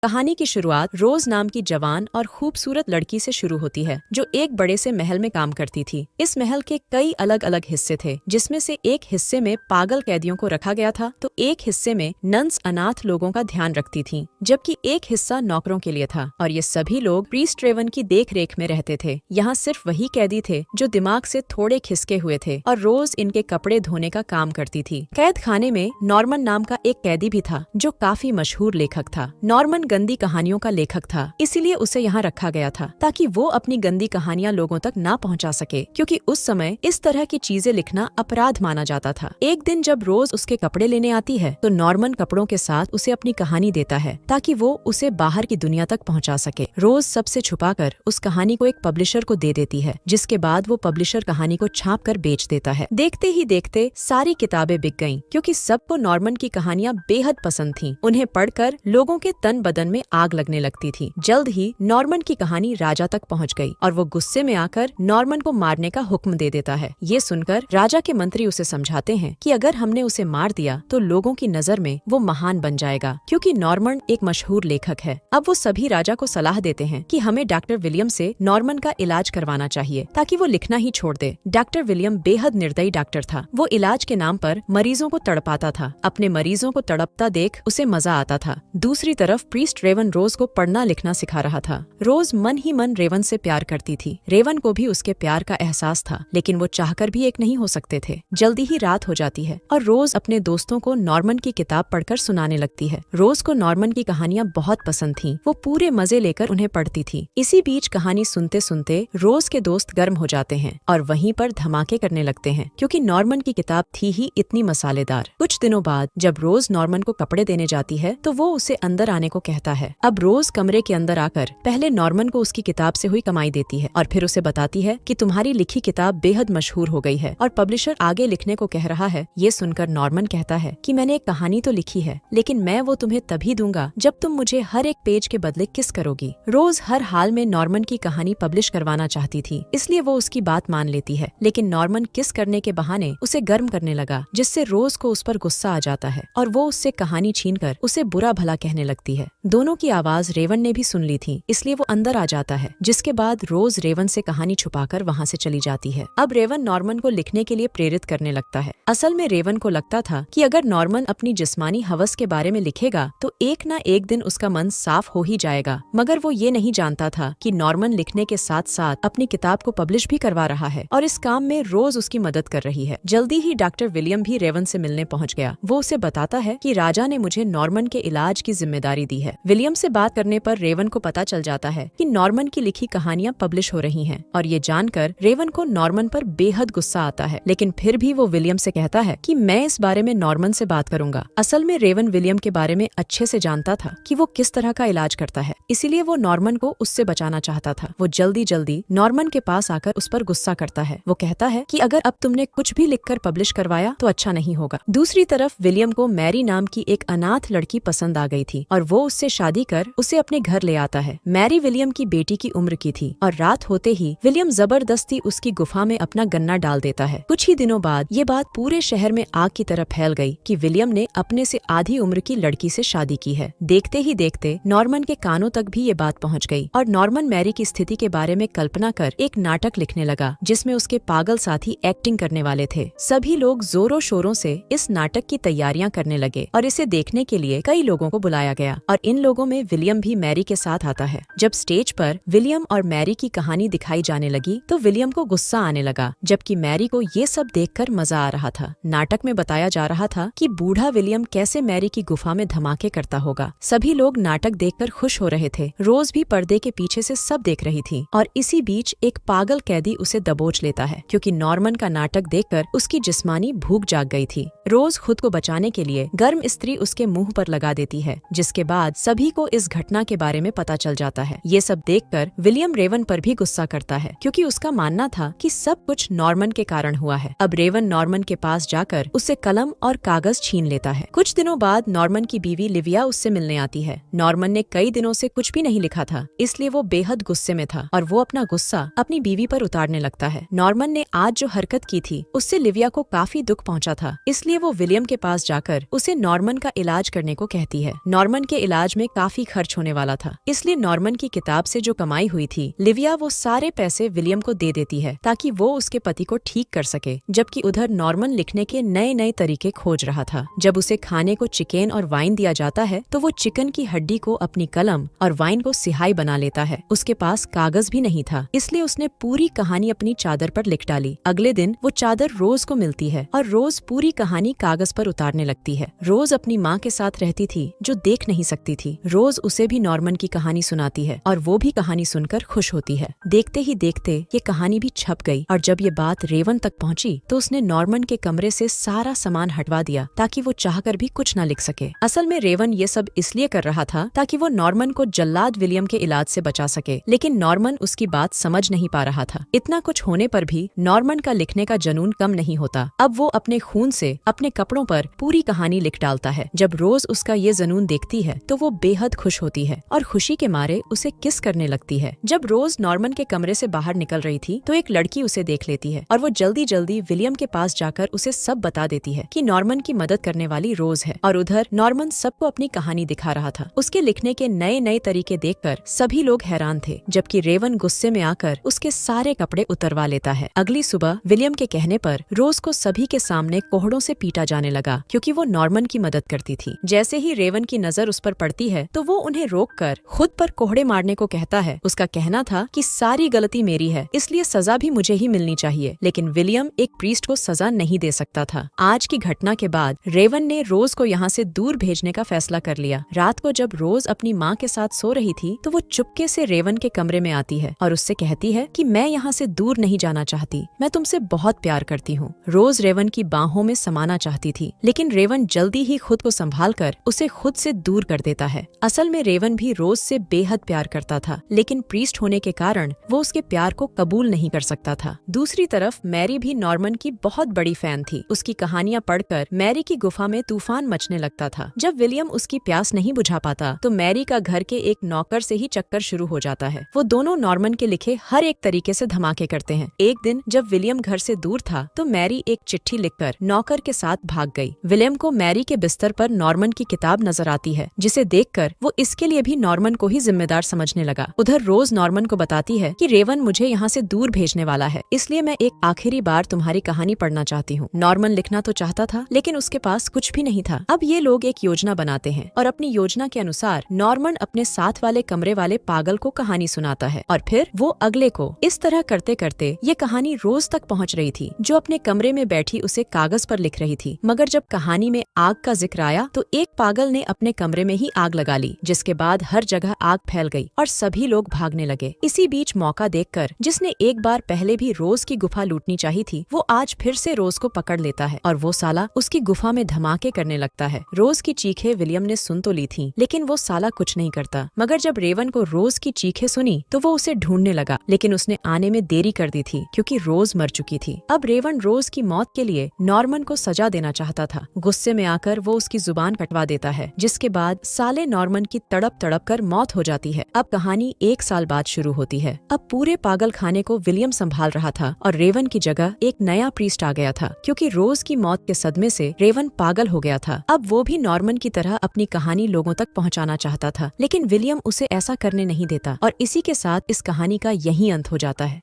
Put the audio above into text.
कहानी की शुरुआत रोज नाम की जवान और खूबसूरत लड़की से शुरू होती है जो एक बड़े से महल में काम करती थी। इस महल के कई अलग अलग हिस्से थे, जिसमें से एक हिस्से में पागल कैदियों को रखा गया था तो एक हिस्से में नन्स अनाथ लोगों का ध्यान रखती थीं, जबकि एक हिस्सा नौकरों के लिए था। और ये सभी लोग प्रीस्ट रेवन की देख रेख में रहते थे। यहाँ सिर्फ वही कैदी थे जो दिमाग से थोड़े खिसके हुए थे और रोज इनके कपड़े धोने का काम करती थी। कैद खाने में नॉर्मन नाम का एक कैदी भी था जो काफी मशहूर लेखक था। नॉर्मन गंदी कहानियों का लेखक था, इसीलिए उसे यहाँ रखा गया था ताकि वो अपनी गंदी कहानियाँ लोगों तक ना पहुँचा सके, क्योंकि उस समय इस तरह की चीजें लिखना अपराध माना जाता था। एक दिन जब रोज उसके कपड़े लेने आती है तो नॉर्मन कपड़ों के साथ उसे अपनी कहानी देता है ताकि वो उसे बाहर की दुनिया तक पहुँचा सके। रोज सबसे छुपाकर उस कहानी को एक पब्लिशर को दे देती है, जिसके बाद वो पब्लिशर कहानी को छाप कर बेच देता है। देखते ही देखते सारी किताबें बिक गईं, क्योंकि सबको नॉर्मन की कहानियाँ बेहद पसंद थीं। उन्हें पढ़कर लोगों के तन बदन में आग लगने लगती थी। जल्द ही नॉर्मन की कहानी राजा तक पहुंच गई और वो गुस्से में आकर नॉर्मन को मारने का हुक्म दे देता है। ये सुनकर राजा के मंत्री उसे समझाते हैं कि अगर हमने उसे मार दिया तो लोगों की नजर में वो महान बन जाएगा, क्योंकि नॉर्मन एक मशहूर लेखक है। अब वो सभी राजा को सलाह देते हैं कि हमें डॉक्टर विलियम से नॉर्मन का इलाज करवाना चाहिए ताकि वो लिखना ही छोड़ दे। डॉक्टर विलियम बेहद निर्दयी डॉक्टर था। वो इलाज के नाम पर मरीजों को तड़पाता था। अपने मरीजों को तड़पता देख उसे मजा आता था। दूसरी तरफ प्रीस्ट रेवन रोज को पढ़ना लिखना सिखा रहा था। रोज मन ही मन रेवन से प्यार करती थी। रेवन को भी उसके प्यार का एहसास था, लेकिन वो चाहकर भी एक नहीं हो सकते थे। जल्दी ही रात हो जाती है और रोज अपने दोस्तों को नॉर्मन की किताब पढ़कर सुनाने लगती है। रोज को नॉर्मन की कहानियाँ बहुत पसंद थीं। वो पूरे मजे लेकर उन्हें पढ़ती थी। इसी बीच कहानी सुनते सुनते रोज के दोस्त गर्म हो जाते हैं और वहीं पर धमाके करने लगते हैं, क्योंकि नॉर्मन की किताब थी ही इतनी मसालेदार। कुछ दिनों बाद जब रोज नॉर्मन को कपड़े देने जाती है तो वो उसे अंदर आने को कहता है। अब रोज कमरे के अंदर आकर पहले नॉर्मन को उसकी किताब से हुई कमाई देती है और फिर उसे बताती है कि तुम्हारी लिखी किताब बेहद मशहूर हो गई है और पब्लिशर आगे लिखने को कह रहा है। ये सुनकर नॉर्मन कहता है कि मैंने एक कहानी तो लिखी है, लेकिन मैं वो तुम्हें तभी दूंगा जब तुम मुझे हर एक पेज के बदले किस करोगी। रोज हर हाल में नॉर्मन की कहानी पब्लिश करवाना चाहती थी, इसलिए वो उसकी बात मान लेती है। लेकिन नॉर्मन किस करने के बहाने उसे गर्म करने लगा, जिससे रोज को उस पर गुस्सा आ जाता है और वो उससे कहानी छीनकर उसे बुरा भला कहने लगती है। दोनों की आवाज रेवन ने भी सुन ली थी, इसलिए वो अंदर आ जाता है, जिसके बाद रोज रेवन से कहानी छुपाकर वहाँ से चली जाती है। अब रेवन नॉर्मन को लिखने के लिए प्रेरित करने लगता है। असल में रेवन को लगता था कि अगर नॉर्मन अपनी जिस्मानी हवस के बारे में लिखेगा तो एक न एक दिन उसका मन साफ हो ही जाएगा, मगर वो ये नहीं जानता था कि नॉर्मन लिखने के साथ साथ अपनी किताब को पब्लिश भी करवा रहा है और इस काम में रोज उसकी मदद कर रही है। जल्दी ही डॉक्टर विलियम भी रेवन से मिलने पहुँच गया। वो उसे बताता है कि राजा ने मुझे नॉर्मन के इलाज की जिम्मेदारी दी है। विलियम से बात करने पर रेवन को पता चल जाता है कि नॉर्मन की लिखी कहानियां पब्लिश हो रही हैं और ये जानकर रेवन को नॉर्मन पर बेहद गुस्सा आता है, लेकिन फिर भी वो विलियम से कहता है कि मैं इस बारे में नॉर्मन से बात करूंगा। असल में रेवन विलियम के बारे में अच्छे से जानता था कि वो किस तरह का इलाज करता है, इसीलिए वो नॉर्मन को उससे बचाना चाहता था। वो जल्दी जल्दी नॉर्मन के पास आकर उस पर गुस्सा करता है। वो कहता है कि अगर अब तुमने कुछ भी लिखकर पब्लिश करवाया तो अच्छा नहीं होगा। दूसरी तरफ विलियम को मैरी नाम की एक अनाथ लड़की पसंद आ गई थी और वो उससे शादी कर उसे अपने घर ले आता है। मैरी विलियम की बेटी की उम्र की थी और रात होते ही विलियम जबरदस्ती उसकी गुफा में अपना गन्ना डाल देता है। कुछ ही दिनों बाद ये बात पूरे शहर में आग की तरह फैल गई कि विलियम ने अपने से आधी उम्र की लड़की से शादी की है। देखते ही देखते नॉर्मन के कानों तक भी ये बात पहुंच गई और नॉर्मन मैरी की स्थिति के बारे में कल्पना कर एक नाटक लिखने लगा, जिसमें उसके पागल साथी एक्टिंग करने वाले थे। सभी लोग जोरों शोरों से इस नाटक की तैयारियां करने लगे और इसे देखने के लिए कई लोगों को बुलाया गया और इन लोगों में विलियम भी मैरी के साथ आता है। जब स्टेज पर विलियम और मैरी की कहानी दिखाई जाने लगी तो विलियम को गुस्सा आने लगा, जबकि मैरी को ये सब देखकर मजा आ रहा था। नाटक में बताया जा रहा था कि बूढ़ा विलियम कैसे मैरी की गुफा में धमाके करता होगा। सभी लोग नाटक देखकर खुश हो रहे थे। रोज भी पर्दे के पीछे से सब देख रही थी और इसी बीच एक पागल कैदी उसे दबोच लेता है, क्योंकि नॉर्मन का नाटक देखकर उसकी जिस्मानी भूख जाग गई थी। रोज खुद को बचाने के लिए गर्म इस्त्री उसके मुंह पर लगा देती है, जिसके बाद सभी को इस घटना के बारे में पता चल जाता है। ये सब देखकर विलियम रेवन पर भी गुस्सा करता है, क्योंकि उसका मानना था कि सब कुछ नॉर्मन के कारण हुआ है। अब रेवन नॉर्मन के पास जाकर उससे कलम और कागज छीन लेता है। कुछ दिनों बाद नॉर्मन की बीवी लिविया उससे मिलने आती है। नॉर्मन ने कई दिनों से कुछ भी नहीं लिखा था, इसलिए वो बेहद गुस्से में था और वो अपना गुस्सा अपनी बीवी पर उतारने लगता है। नॉर्मन ने आज जो हरकत की थी उससे लिविया को काफी दुख पहुंचा था, इसलिए वो विलियम के पास जाकर उसे नॉर्मन का इलाज करने को कहती है। नॉर्मन के इलाज इलाज में काफी खर्च होने वाला था। इसलिए नॉर्मन की किताब से जो कमाई हुई थी, लिविया वो सारे पैसे विलियम को दे देती है ताकि वो उसके पति को ठीक कर सके, जबकि उधर नॉर्मन लिखने के नए नए तरीके खोज रहा था। जब उसे खाने को चिकन और वाइन दिया जाता है तो वो चिकन की हड्डी को अपनी कलम और वाइन को सिहाई बना लेता है। उसके पास कागज भी नहीं था, इसलिए उसने पूरी कहानी अपनी चादर पर लिख डाली। अगले दिन वो चादर रोज को मिलती है और रोज पूरी कहानी कागज पर उतारने लगती है। रोज अपनी माँ के साथ रहती थी जो देख नहीं सकती थी। रोज उसे भी नॉर्मन की कहानी सुनाती है और वो भी कहानी सुनकर खुश होती है। देखते ही देखते ये कहानी भी छप गई और जब ये बात रेवन तक पहुंची तो उसने नॉर्मन के कमरे से सारा सामान हटवा दिया ताकि वो चाहकर भी कुछ न लिख सके। असल में रेवन ये सब इसलिए कर रहा था ताकि वो नॉर्मन को जल्लाद विलियम के इलाज से बचा सके, लेकिन नॉर्मन उसकी बात समझ नहीं पा रहा था। इतना कुछ होने पर भी नॉर्मन का लिखने का जुनून कम नहीं होता। अब वो अपने खून से अपने कपड़ों पर पूरी कहानी लिख डालता है। जब रोज उसका ये जुनून देखती है तो वो बेहद खुश होती है और खुशी के मारे उसे किस करने लगती है। जब रोज नॉर्मन के कमरे से बाहर निकल रही थी तो एक लड़की उसे देख लेती है और वो जल्दी जल्दी विलियम के पास जाकर उसे सब बता देती है कि नॉर्मन की मदद करने वाली रोज है। और उधर नॉर्मन सबको अपनी कहानी दिखा रहा था। उसके लिखने के नए नए तरीके देखकर सभी लोग हैरान थे, जबकि रेवन गुस्से में आकर उसके सारे कपड़े उतरवा लेता है। अगली सुबह विलियम के कहने पर रोज को सभी के सामने कोहड़ों से पीटा जाने लगा क्योंकि वो नॉर्मन की मदद करती थी। जैसे ही रेवन की नजर उस पर पड़ती है तो वो उन्हें रोककर खुद पर कोहड़े मारने को कहता है। उसका कहना था कि सारी गलती मेरी है, इसलिए सजा भी मुझे ही मिलनी चाहिए, लेकिन विलियम एक प्रीस्ट को सजा नहीं दे सकता था। आज की घटना के बाद रेवन ने रोज को यहाँ से दूर भेजने का फैसला कर लिया। रात को जब रोज अपनी माँ के साथ सो रही थी तो वो चुपके से रेवन के कमरे में आती है और उससे कहती है कि मैं यहाँ से दूर नहीं जाना चाहती, मैं तुमसे बहुत प्यार करती हूँ। रोज रेवन की बाहों में समाना चाहती थी, लेकिन रेवन जल्दी ही खुद को संभालकर उसे खुद से दूर कर देता है। असल में रेवन भी रोज से बेहद प्यार करता था, लेकिन प्रीस्ट होने के कारण वो उसके प्यार को कबूल नहीं कर सकता था। दूसरी तरफ मैरी भी नॉर्मन की बहुत बड़ी फैन थी। उसकी कहानियां पढ़कर मैरी की गुफा में तूफान मचने लगता था। जब विलियम उसकी प्यास नहीं बुझा पाता तो मैरी का घर के एक नौकर से ही चक्कर शुरू हो जाता है। वो दोनों नॉर्मन के लिखे हर एक तरीके से धमाके करते हैं। एक दिन जब विलियम घर से दूर था तो मैरी एक चिट्ठी लिखकर नौकर के साथ भाग गई। विलियम को मैरी के बिस्तर पर नॉर्मन की किताब नजर आती है, जिसे देखकर वो इसके लिए भी नॉर्मन को ही जिम्मेदार समझने लगा। उधर रोज नॉर्मन को बताती है कि रेवन मुझे यहाँ से दूर भेजने वाला है, इसलिए मैं एक आखिरी बार तुम्हारी कहानी पढ़ना चाहती हूँ। नॉर्मन लिखना तो चाहता था, लेकिन उसके पास कुछ भी नहीं था। अब ये लोग एक योजना बनाते हैं और अपनी योजना के अनुसार नॉर्मन अपने साथ वाले कमरे वाले पागल को कहानी सुनाता है और फिर वो अगले को। इस तरह करते करते ये कहानी रोज तक पहुँच रही थी, जो अपने कमरे में बैठी उसे कागज पर लिख रही थी। मगर जब कहानी में आग का जिक्र आया तो एक पागल ने अपने कमरे में ही आग लगा ली, जिसके बाद हर जगह आग फैल गई और सभी लोग भागने लगे। इसी बीच मौका देखकर जिसने एक बार पहले भी रोज की गुफा लूटनी चाहिए थी, वो आज फिर से रोज को पकड़ लेता है और वो साला उसकी गुफा में धमाके करने लगता है। रोज की चीखें विलियम ने सुन तो ली थी, लेकिन वो साला कुछ नहीं करता। मगर जब रेवन को रोज की चीखें सुनी तो वो उसे ढूंढने लगा, लेकिन उसने आने में देरी कर दी थी क्योंकि रोज मर चुकी थी। अब रेवन रोज की मौत के लिए नॉर्मन को सजा देना चाहता था। गुस्से में आकर वो उसकी जुबान कटवा देता है, जिसके बाद साले नॉर्मन की तड़प तड़प कर मौत हो जाती है। अब कहानी 1 साल बाद शुरू होती है। अब पूरे पागल खाने को विलियम संभाल रहा था और रेवन की जगह एक नया प्रीस्ट आ गया था, क्योंकि रोज की मौत के सदमे से रेवन पागल हो गया था। अब वो भी नॉर्मन की तरह अपनी कहानी लोगों तक पहुंचाना चाहता था, लेकिन विलियम उसे ऐसा करने नहीं देता और इसी के साथ इस कहानी का यही अंत हो जाता है।